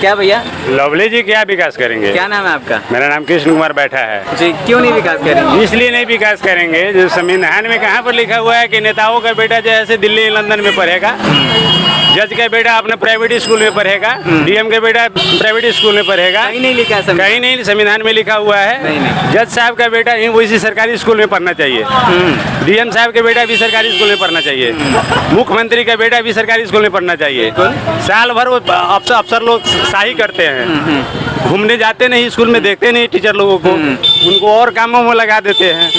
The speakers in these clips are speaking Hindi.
क्या भैया? लवली जी क्या विकास करेंगे? क्या नाम है आपका? मेरा नाम कृष्ण कुमार बैठा है जी, क्यों नहीं विकास करेंगे? इसलिए नहीं विकास करेंगे, जो संविधान में कहाँ पर लिखा हुआ है कि नेताओं का बेटा जैसे दिल्ली लंदन में पढ़ेगा, जज का बेटा अपने प्राइवेट स्कूल में पढ़ेगा, डीएम का बेटा प्राइवेट स्कूल में पढ़ेगा। कहीं नहीं लिखा है कहीं नहीं संविधान में लिखा हुआ है। नहीं। जज साहब का बेटा ही वैसी सरकारी स्कूल में पढ़ना चाहिए, डीएम साहब के बेटा भी सरकारी स्कूल में पढ़ना चाहिए, मुख्यमंत्री का बेटा भी सरकारी स्कूल में पढ़ना चाहिए। साल भर वो अफसर लोग शाही करते हैं, घूमने जाते नहीं, स्कूल में देखते नहीं टीचर लोगों को, उनको और कामों में लगा देते हैं,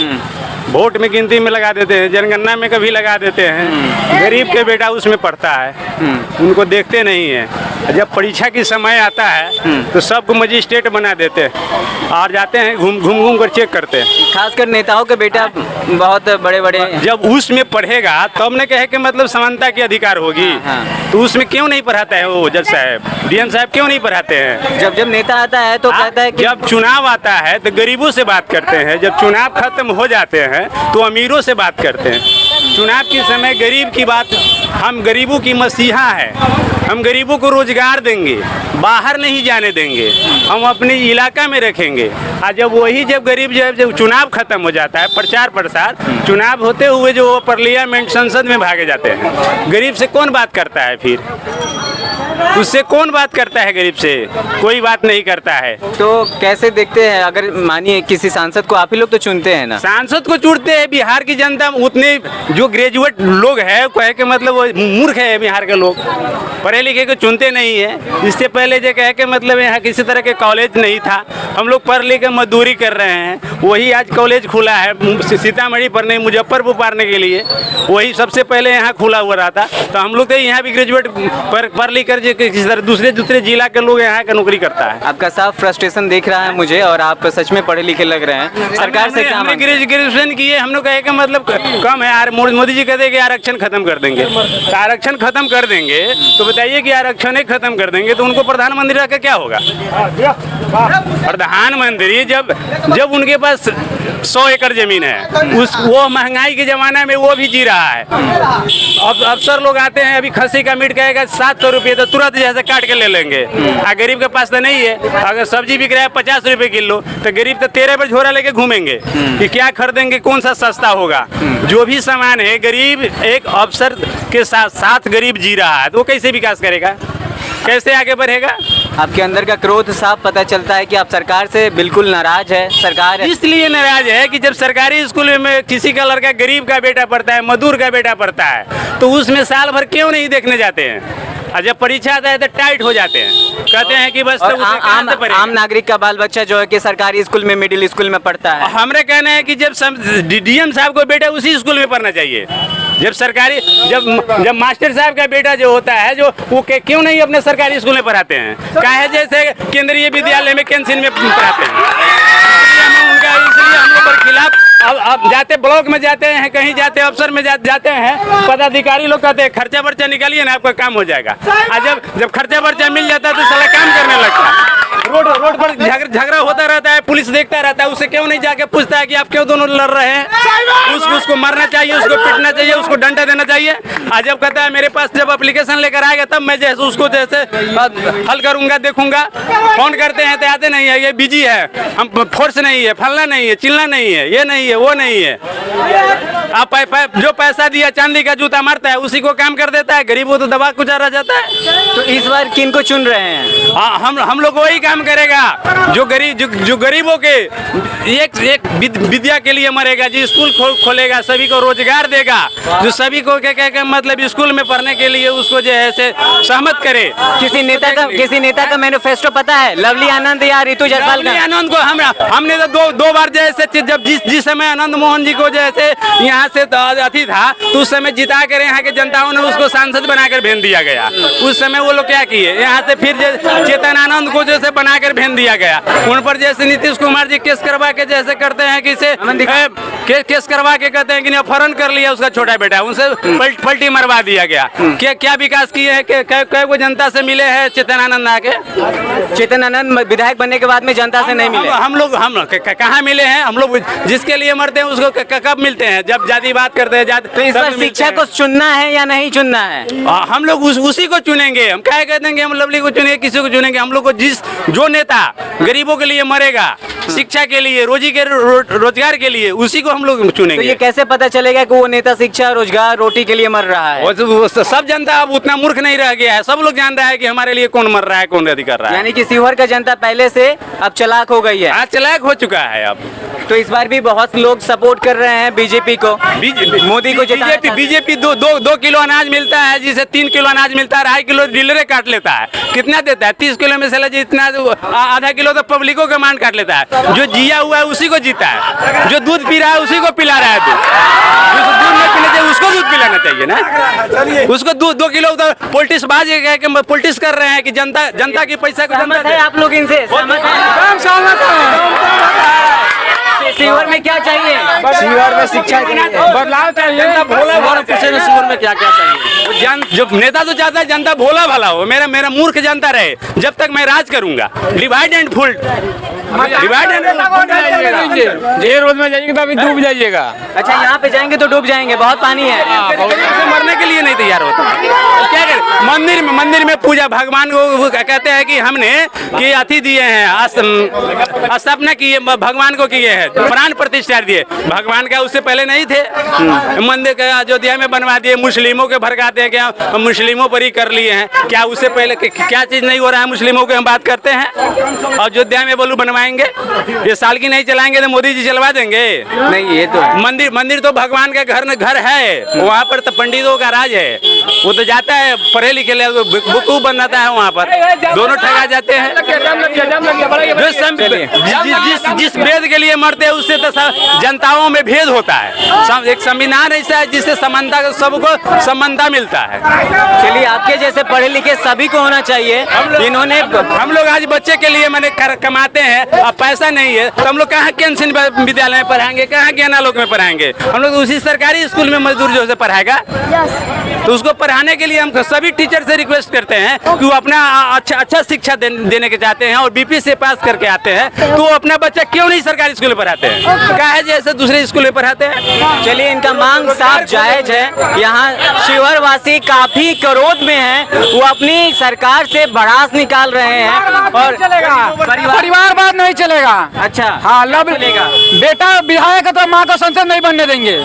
वोट में गिनती में लगा देते हैं, जनगणना में कभी लगा देते हैं। गरीब के बेटा उसमें पढ़ता है, उनको देखते नहीं है। जब परीक्षा की समय आता है तो सबको मजिस्ट्रेट बना देते हैं और जाते हैं घूम कर चेक करते हैं। खासकर नेताओं के बेटा बहुत बड़े बड़े। जब उसमें पढ़ेगा तो हमने कहे कि मतलब समानता की अधिकार होगी। तो उसमें क्यों नहीं पढ़ाता है वो जज साहब, डीएम साहब क्यों नहीं पढ़ाते हैं? जब नेता आता है तो कहता है कि जब चुनाव आता है तो गरीबों से बात करते हैं, जब चुनाव खत्म हो जाते हैं तो अमीरों से बात करते हैं। चुनाव के समय गरीब की बात, हम गरीबों की मसीहा है, हम गरीबों को रोजगार देंगे, बाहर नहीं जाने देंगे, हम अपने इलाका में रखेंगे। और जब गरीब जब चुनाव खत्म हो जाता है, प्रचार प्रसार चुनाव होते हुए जो वो पार्लियामेंट संसद में भागे जाते हैं, गरीब से कौन बात करता है? फिर उससे कौन बात करता है? गरीब से कोई बात नहीं करता है। तो कैसे देखते हैं? अगर मानिए किसी सांसद को आप ही लोग तो चुनते हैं ना? सांसद को चुनते हैं, बिहार की जनता उतने जो ग्रेजुएट लोग हैं, कहे के मतलब वो मूर्ख है, बिहार के लोग पढ़े लिखे को चुनते नहीं है। इससे पहले जो कहे के मतलब यहाँ किसी तरह के कॉलेज नहीं था, हम लोग पढ़ लिख के मजदूरी कर रहे हैं, वही आज कॉलेज खुला है सीतामढ़ी पर नहीं, मुजफ्फरपुर पढ़ने के लिए, वही सबसे पहले यहाँ खुला हुआ रहा था। तो हम लोग तो यहाँ भी ग्रेजुएट पढ़ लिख कर किसी तरह दूसरे जिला के लोग यहाँ का नौकरी करता है। आपका साफ फ्रस्ट्रेशन देख रहा है मुझे, और आप सच में पढ़े लिखे लग रहे हैं। सरकार से क्या मांग? ग्रेजुएशन किए, हम लोग कहे कि मतलब कम है यार। मोदी जी कहते हैं कि आरक्षण खत्म कर देंगे, तो आरक्षण खत्म कर देंगे तो बताइए कि आरक्षण ही खत्म कर देंगे तो उनको प्रधानमंत्री रख के क्या होगा? प्रधानमंत्री जब उनके पास 100 एकड़ जमीन है, वो महंगाई के जमाना में वो भी जी रहा है। अब अफसर लोग आते हैं, अभी खस्सी का मीट कहेगा 700 रुपये, तो तुरंत जैसे काट के ले लेंगे। गरीब के पास तो नहीं है। अगर सब्जी बिक रहा है 50 रुपये किलो, तो गरीब तो 13 पर झोरा लेके घूमेंगे कि क्या खरीदेंगे, कौन सा सस्ता होगा। जो भी सामान है, गरीब एक अफसर के साथ गरीब जी रहा है, तो वो कैसे विकास करेगा, कैसे आगे बढ़ेगा? आपके अंदर का क्रोध साफ पता चलता है कि आप सरकार से बिल्कुल नाराज है। सरकार इसलिए नाराज है कि जब सरकारी स्कूल में किसी का लड़का गरीब का बेटा पढ़ता है, मजदूर का बेटा पढ़ता है, तो उसमें साल भर क्यों नहीं देखने जाते हैं? और जब परीक्षा आता है तो टाइट हो जाते हैं, कहते हैं कि बस तो आम नागरिक का बाल बच्चा जो है कि सरकारी स्कूल में, मिडिल स्कूल में पढ़ता है। हमारे कहना है कि जब डीएम साहब को बेटा उसी स्कूल में पढ़ना चाहिए। जब सरकारी जब मास्टर साहब का बेटा जो होता है, जो वो क्यों नहीं अपने सरकारी स्कूल में पढ़ाते हैं? काहे जैसे केंद्रीय विद्यालय में कैंटीन में पढ़ाते हैं। इसलिए हम लोग खिलाफ। अब जाते ब्लॉक में जाते हैं, कहीं जाते अफसर में जाते हैं, पदाधिकारी लोग कहते हैं खर्चा वर्चा निकालिए ना, आपका काम हो जाएगा। और जब खर्चा वर्चा मिल जाता है तो साला काम करने लगता है। रोड पर झगड़ा होता रहता है, पुलिस देखता रहता है, उससे क्यों नहीं जाके पूछता है कि आप क्यों दोनों लड़ रहे हैं? उसको मारना चाहिए, उसको पीटना चाहिए, उसको डंडा देना चाहिए। आज जब कहता है मेरे पास जब एप्लीकेशन लेकर आएगा तब मैं जैसे उसको जैसे हल करूंगा, देखूंगा। फोन करते हैं तो आते नहीं है, ये बिजी है, हम फोर्स नहीं है, फलना नहीं है, चिल्ला नहीं है, ये नहीं है, वो नहीं है। आप जो पैसा दिया, चांदी का जूता मारता है, उसी को काम कर देता है, गरीबों तो दबा गुजारा जाता है। तो इस बार किन को चुन रहे हैं? हम लोग वही काम करेगा जो गरीबों के एक विद्या के लिए मरेगा, जो स्कूल खोलेगा, सभी को रोजगार देगा, जो सभी को क्या मतलब स्कूल में पढ़ने के लिए उसको जो है से सहमत करे। किसी नेता का मैनिफेस्टो पता है? लवली आनंद या रितु जायसवाल का? आनंद को हमने तो दो बार जैसे जब जिस समय आनंद मोहन जी को जैसे यहाँ से अति था, तो उस समय जिता कर यहाँ के जनताओं ने उसको सांसद बनाकर भेज दिया गया। उस समय वो लोग क्या किए, यहाँ से फिर चेतन आनंद को जैसे बनाकर भेज दिया गया। उन पर जैसे नीतीश कुमार जी केस करवा के जैसे करते हैं कि इसे केस करवा के कहते हैं कि अपहरण कर लिया उसका छोटा बेटा, उनसे पलटी मरवा दिया गया। क्या विकास किए हैं? कै वो जनता से मिले हैं चेतन आनंद आके? चेतन आनंद विधायक बनने के बाद में जनता से नहीं मिले। हम लोग कहाँ मिले हैं? हम लोग जिसके लिए मरते हैं उसको कब मिलते हैं? जब जाति बात करते हैं। तो इस बार शिक्षा को चुनना है या नहीं चुनना है? हम लोग उसी को चुनेंगे। हम क्या कहते हैं कि हम लवली को चुनेंगे, किसी को चुनेंगे? हम लोग को जो नेता गरीबों के लिए मरेगा, शिक्षा के लिए, रोजगार के लिए, उसी को हम लोग चुनेंगे। तो ये कैसे पता चलेगा कि वो नेता शिक्षा, रोजगार, रोटी के लिए मर रहा है? सब जनता अब उतना मूर्ख नहीं रह गया है। सब लोग जान रहा है कि हमारे लिए कौन मर रहा है, कौन अधिकार रहा है। यानी कि शिवहर का जनता पहले से अब चालाक हो गई है। आज चालाक हो चुका है अब। तो इस बार भी बहुत लोग सपोर्ट कर रहे हैं बीजेपी को, मोदी को। बीजेपी दो किलो अनाज मिलता है, जिसे 3 किलो अनाज मिलता है, 2.5 किलो डीलरे काट लेता है। कितना देता है? 30 किलो में से जितना आधा किलो तो पब्लिकों का मान काट लेता है। जो जिया हुआ है उसी को जीता है, जो दूध पी रहा है उसी को पिला रहा है। दूध नहीं पीना चाहिए, उसको दूध पिलाना चाहिए ना। उसको 2 किलो तो पोलिटिक्स बाज पोलिटिक्स कर रहे हैं कि जनता की पैसा को सहमत है आप लोग इनसे? सहमत है। शिवहर में क्या चाहिए? शिवहर में शिक्षा बदलाव चाहिए। शिवहर में क्या क्या चाहिए? जो नेता तो चाहता है जनता भोला भाला हो, मेरा मूर्ख जनता रहे जब तक मैं राज करूंगा। डिवाइड एंड फुल रोड में जाइएगा तो अभी डूब जाइएगा। अच्छा, यहाँ पे जाएंगे तो डूब जाएंगे, बहुत पानी है। मरने के लिए नहीं तैयार होता। क्या करें? मंदिर में पूजा, भगवान को कहते हैं कि हमने कि अति दिए हैं, स्थापना किए, भगवान को किए हैं, प्राण प्रतिष्ठा दिए। भगवान का उससे पहले नहीं थे। मंदिर का अयोध्या में बनवा दिए, मुस्लिमों के भड़काते हैं क्या मुस्लिमों पर ही कर लिए हैं क्या? उससे पहले क्या चीज नहीं हो रहा है मुस्लिमों के हम बात करते हैं। अयोध्या में बोलू बनवाएंगे, ये साल की नहीं चलाएंगे तो मोदी जी चलवा देंगे? नहीं, ये तो मंदिर तो भगवान का घर है, वहाँ पर तो पंडितों का राज है। वो तो जाता है पढ़े लिखे बुकू बन जाता है, वहाँ पर दोनों ठगा जाते हैं। जिस वेद के लिए मरते हैं उससे तो जनताओं में भेद होता है। एक संविधान ऐसा है जिससे समानता, सबको समानता मिलता है। चलिए, आपके जैसे पढ़े लिखे सभी को होना चाहिए। इन्होंने हम लोग आज बच्चे के लिए मैंने कमाते हैं, अब पैसा नहीं है तो हम लोग कहाँ कैंसिन विद्यालय में पढ़ाएंगे, कहाँ ज्ञानालोक में पढ़ाएंगे? हम लोग उसी सरकारी स्कूल में मजदूर जो है पढ़ाएगा। तो उसको पढ़ाने के लिए हम सभी टीचर से रिक्वेस्ट करते हैं कि वो अपना अच्छा शिक्षा देने के चाहते हैं और बीपी से पास करके आते हैं, तो वो अपना बच्चा क्यों नहीं सरकारी स्कूल में पढ़ाते हैं? क्या है जैसे दूसरे स्कूल में पढ़ाते हैं? चलिए, इनका मांग साफ जायज है। यहाँ शिवहर वासी काफी क्रोध में हैं, वो अपनी सरकार से भड़ास निकाल रहे हैं। और परिवारवाद नहीं चलेगा। अच्छा, हाँ, लब चलेगा। बेटा विधायक है तो माँ को संसद नहीं बनने देंगे।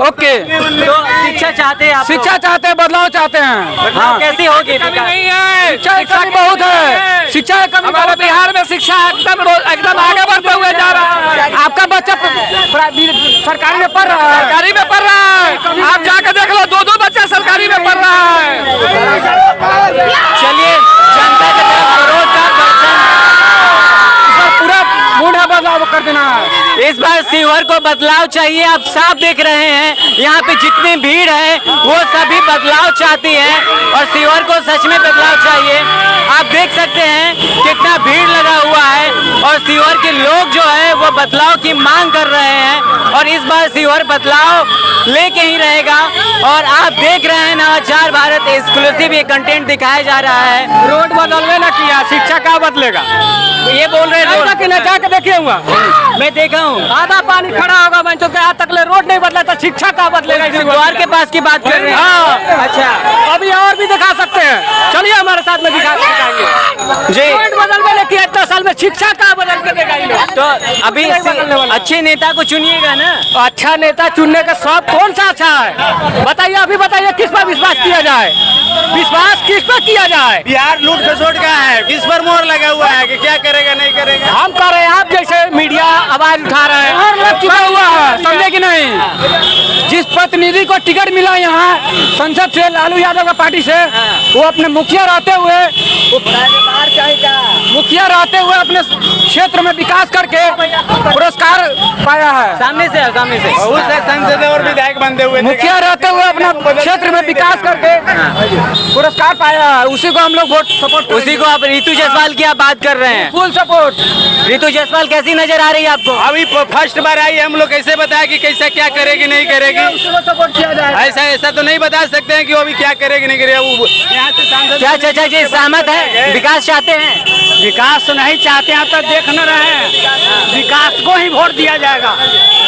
ओके। तो शिक्षा चाहते हैं आप? शिक्षा चाहते हैं, बदलाव चाहते हैं। हाँ, कैसी होगी? नहीं है, शिक्षा बहुत है। शिक्षा हमारे बिहार में शिक्षा एकदम आगे बढ़ते हुए जा रहा है। आपका बच्चा सरकारी में पढ़ रहा है, आप जाकर देख लो, 2 बच्चा सरकारी में पढ़ रहा है। चलिए, जनता के तरफ विरोध का पूरा बूढ़ा बदलाव कर देना है। इस बार शिवहर को बदलाव चाहिए। आप साफ देख रहे हैं यहाँ पे जितनी भीड़ है वो सभी बदलाव चाहती है और शिवहर को सच में बदलाव चाहिए। आप देख सकते हैं कितना भीड़ लगा हुआ है और शिवहर के लोग जो है वो बदलाव की मांग कर रहे हैं और इस बार शिवहर बदलाव लेके ही रहेगा। और आप देख रहे हैं नवाचार भारत एक्सक्लूसिव ये कंटेंट दिखाया जा रहा है। रोड बदलने ना किया, शिक्षा क्या बदलेगा? ये बोल रहे हैं जाके देखिए हुआ, मैं देखा हूँ आधा पानी खड़ा होगा, मैं तो आज तक रोड नहीं बदला तो शिक्षा का बदलेगा? द्वार के पास की बात कर रहे हैं। हाँ, अच्छा, अभी और भी दिखा सकते हैं, चलिए हमारे साथ में दिखाएंगे जी। रोड बदलने ने किया, 10 साल में शिक्षा का बदल कर देगा ये लोग। तो अभी अच्छे नेता को चुनिएगा ना? अच्छा नेता चुनने का सब कौन सा अच्छा है बताइए? अभी बताइए किस पर विश्वास किया जाए? विश्वास किस पर किया जाए? बिहार लूट खसोट का है, किस पर मोहर लगा हुआ है कि क्या करेगा नहीं करेगा? हम कर रहे हैं, आप जैसे मीडिया आवाज उठा रहे हैं, चुका हुआ है, समझे कि नहीं? जिस प्रतिनिधि को टिकट मिला यहाँ संसद से लालू यादव का पार्टी से, वो अपने मुखिया रहते हुए अपने क्षेत्र में विकास करके पुरस्कार पाया है। सामने से सामने से बहुत से सांसद और विधायक बनते हुए मुखिया रहते हुए अपना क्षेत्र में विकास करके पुरस्कार पाया है, उसी को हम लोग वोट सपोर्ट, उसी को आप रितु जायसवाल की आप बात कर रहे हैं। Full support. रितु जायसवाल कैसी नजर आ रही है आपको? अभी फर्स्ट बार आई है, हम लोग कैसे बताया कि कैसा क्या करेगी नहीं करेगी? उसको सपोर्ट किया जाए। ऐसा तो नहीं बता सकते हैं कि वो अभी क्या करेगी नहीं करेगी। वो यहाँ से सांसद क्या चाचा जी सहमत है, विकास चाहते हैं? विकास तो नहीं चाहते हैं, तो देख न रहे हैं, विकास को ही वोट दिया जाएगा।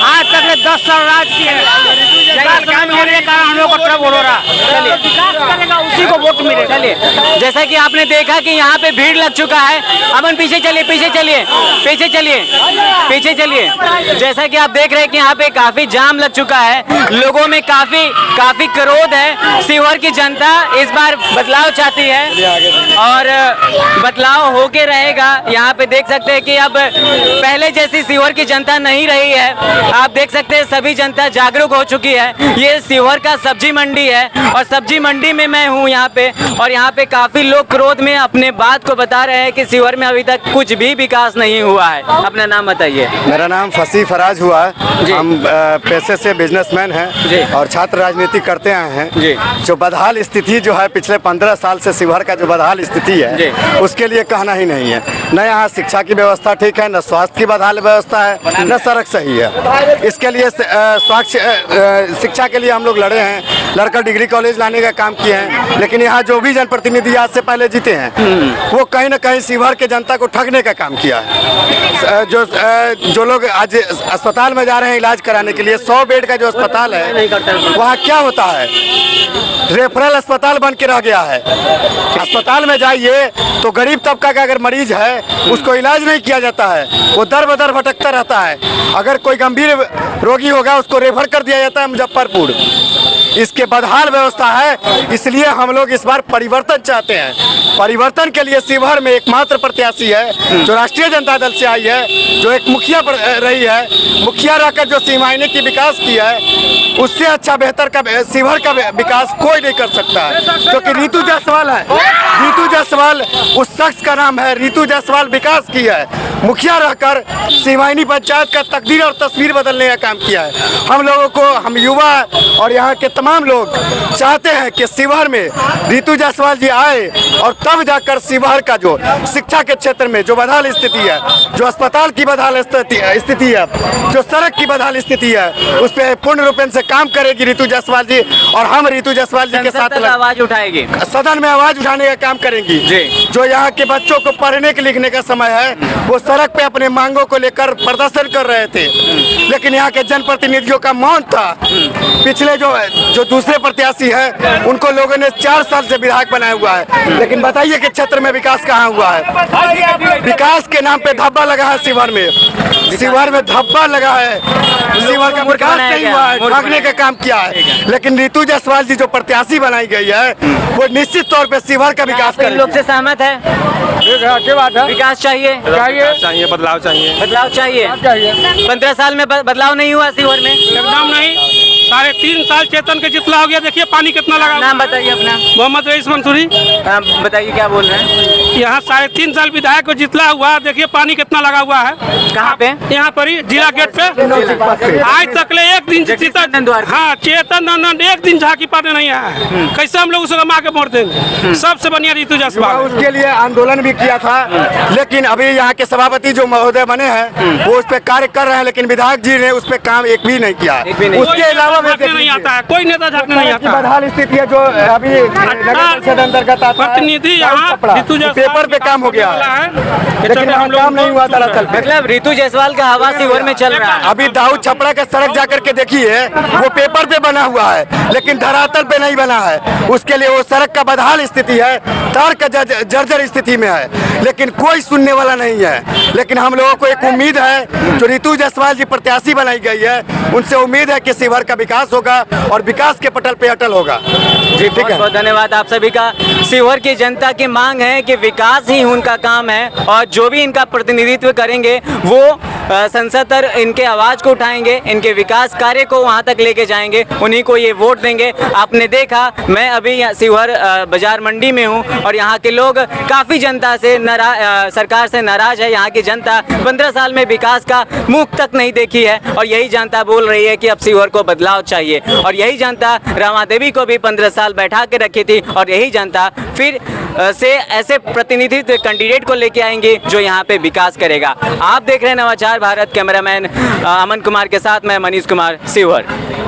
आज तक 10 साल राज किए, विकास काम होने के कारण हम लोग को ट्रबल हो रहा। चलिए, विकास करेगा उसी को वोट मिलेगा। चलिए, जैसा कि आपने देखा कि यहाँ पे भीड़ लग चुका है। अमन पीछे चलिए, पीछे चलिए, पीछे चलिए, पीछे चलिए। जैसा कि आप देख रहे हैं कि यहाँ पे काफी जाम लग चुका है, लोगों में काफी क्रोध है। सीहोर की जनता इस बार बदलाव चाहती है और बदलाव होके रहेगा। यहाँ पे देख सकते हैं कि अब पहले जैसी सीहोर की जनता नहीं रही है। आप देख सकते हैं सभी जनता जागरूक हो चुकी है। ये सीहोर का सब्जी मंडी है और सब्जी मंडी में मैं हूँ यहाँ पे, और यहाँ पे काफी लोग क्रोध में अपने बात को बता रहे हैं कि सीहोर में अभी तक कुछ भी विकास नहीं हुआ है। अपना नाम बताइए। मेरा नाम फसी फराज हुआ है। हम पैसे से बिजनेसमैन जी। हैं और छात्र राजनीति करते आए हैं। जी। जो बदहाल स्थिति जो है पिछले 15 साल से शिवहर का जो बदहाल स्थिति जी। है उसके लिए कहना ही नहीं है। न यहाँ शिक्षा की व्यवस्था ठीक है, न स्वास्थ्य की बदहाल व्यवस्था है, न सड़क सही है। इसके लिए शिक्षा के लिए हम लोग लड़े हैं, लड़कर डिग्री कॉलेज लाने का काम किए हैं। लेकिन यहाँ जो भी जनप्रतिनिधि आज से पहले जीते हैं वो कहीं न कहीं शिवहर के जनता को ठगने का काम किया है। जो लोग आज अस्पताल में जा रहे हैं इलाज कराने के लिए, 100 बेड का जो अस्पताल है वहाँ क्या होता है, रेफरल अस्पताल बन के रह गया है। अस्पताल में जाइए तो गरीब तबका का अगर मरीज है उसको इलाज नहीं किया जाता है, वो दर बदर भटकता रहता है। अगर कोई गंभीर रोगी होगा उसको रेफर कर दिया जाता है मुजफ्फरपुर। इसके बदहाल व्यवस्था है, इसलिए हम लोग इस बार परिवर्तन चाहते हैं। परिवर्तन के लिए शिवहर में एकमात्र प्रत्याशी है जो राष्ट्रीय जनता दल से आई है, जो एक मुखिया रही है, मुखिया रहकर जो सीमाइने की विकास किया है, उससे अच्छा बेहतर का शिवहर का विकास कोई नहीं कर सकता है, क्योंकि रितु जायसवाल है। रितु जायसवाल उस शख्स का नाम है। रितु जायसवाल विकास किया है, मुखिया रहकर सीमाइनी पंचायत का तकदीर और तस्वीर बदलने का काम किया है। हम लोगों को, हम युवा और यहाँ के तमाम लोग चाहते हैं कि शिवहर में रितु जायसवाल जी आए और तब जाकर शिवहर का जो शिक्षा के क्षेत्र में जो बदहाल स्थिति है, जो अस्पताल की बदहाल स्थिति है, जो सड़क की बदहाल स्थिति है, उस पर पूर्ण रूप से काम करेगी रितु जायसवाल जी। और हम रितु जायसवाल जी के साथ आवाज उठाएगी, सदन में आवाज उठाने का काम करेंगी। जो यहाँ के बच्चों को पढ़ने के लिखने का समय है, वो सड़क पे अपने मांगों को लेकर प्रदर्शन कर रहे थे, लेकिन यहाँ के जनप्रतिनिधियों का मौन था। पिछले जो दूसरे प्रत्याशी है उनको लोगों ने 4 साल से विधायक बनाया हुआ है, लेकिन बताइए कि क्षेत्र में विकास कहाँ हुआ है? विकास के नाम पे धब्बा लगा है शिवहर में। शिवहर में धब्बा लगा है, शिवहर का विकास नहीं हुआ है, ठगने का काम किया है। लेकिन रितु जायसवाल जी जो प्रत्याशी बनाई गई है वो निश्चित तौर पे शिवहर का विकास करेगी। लोग से सहमत है, विकास चाहिए, चाहिए, बदलाव चाहिए, बदलाव चाहिए। 15 साल में बदलाव नहीं हुआ शिवहर में, एकदम नहीं। 3.5 साल चेतन के जितना हो गया, देखिए पानी कितना लगा। नाम बताइए अपना। मोहम्मद रईस मंसूरी। बताइए क्या बोल रहे हैं। यहाँ 3.5 साल विधायक को जितना हुआ, देखिए पानी कितना लगा हुआ है। कहाँ पे? यहाँ पर ही जिला गेट पे। आज तक ले एक दिन हाँ चेतन एक दिन झांकी पाने नहीं आया है। कैसे हम लोग उसको माँ के वोट देंगे? सबसे बढ़िया रितु जायसवाल। उसके लिए आंदोलन भी किया था, लेकिन अभी यहाँ के सभापति जो महोदय बने हैं वो उस पर कार्य कर रहे हैं, लेकिन विधायक जी ने उस पर काम एक भी नहीं किया। उसके अलावा नहीं आता है, कोई नेता झांकने नहीं आता। बदहाल स्थिति है जो अभी नगर परिषद अंतर्गत आता है, प्रतिनिधि यहाँ पेपर पे काम हो गया है, लेकिन यहाँ काम नहीं हुआ दरअसल। मतलब रितु जायसवाल का हवा शिवहर में चल रहा है। अभी दाऊद छपरा का सड़क जाकर के देखिए, वो पेपर पे बना हुआ है, लेकिन धरातल पे नहीं बना है। उसके लिए वो सड़क का बदहाल स्थिति है, तार का जर्जर स्थिति में है, लेकिन कोई सुनने वाला नहीं है। लेकिन हम लोगों को एक उम्मीद है, जो रितु जायसवाल जी प्रत्याशी बनाई गई है, उनसे उम्मीद है कि शिवहर का विकास होगा और विकास के पटल पे अटल होगा। जी, ठीक है, बहुत धन्यवाद आप सभी का। शिवहर की जनता की मांग है कि विकास ही उनका काम है और जो भी इनका प्रतिनिधित्व करेंगे वो संसद तक इनके आवाज़ को उठाएंगे, इनके विकास कार्य को वहाँ तक लेके जाएंगे, उन्हीं को ये वोट देंगे। आपने देखा मैं अभी शिवहर बाजार मंडी में हूँ और यहाँ के लोग काफ़ी जनता से सरकार से नाराज है। यहाँ की जनता 15 साल में विकास का मुख तक नहीं देखी है और यही जनता बोल रही है कि अब शिवहर को बदलाव चाहिए। और यही जनता रमा देवी को भी 15 साल बैठा के रखी थी और यही जनता फिर से ऐसे प्रतिनिधित्व कैंडिडेट को लेके आएंगे जो यहाँ पे विकास करेगा। आप देख रहे हैं नवाचार भारत, कैमरामैन अमन कुमार के साथ मैं मनीष कुमार, शिवहर।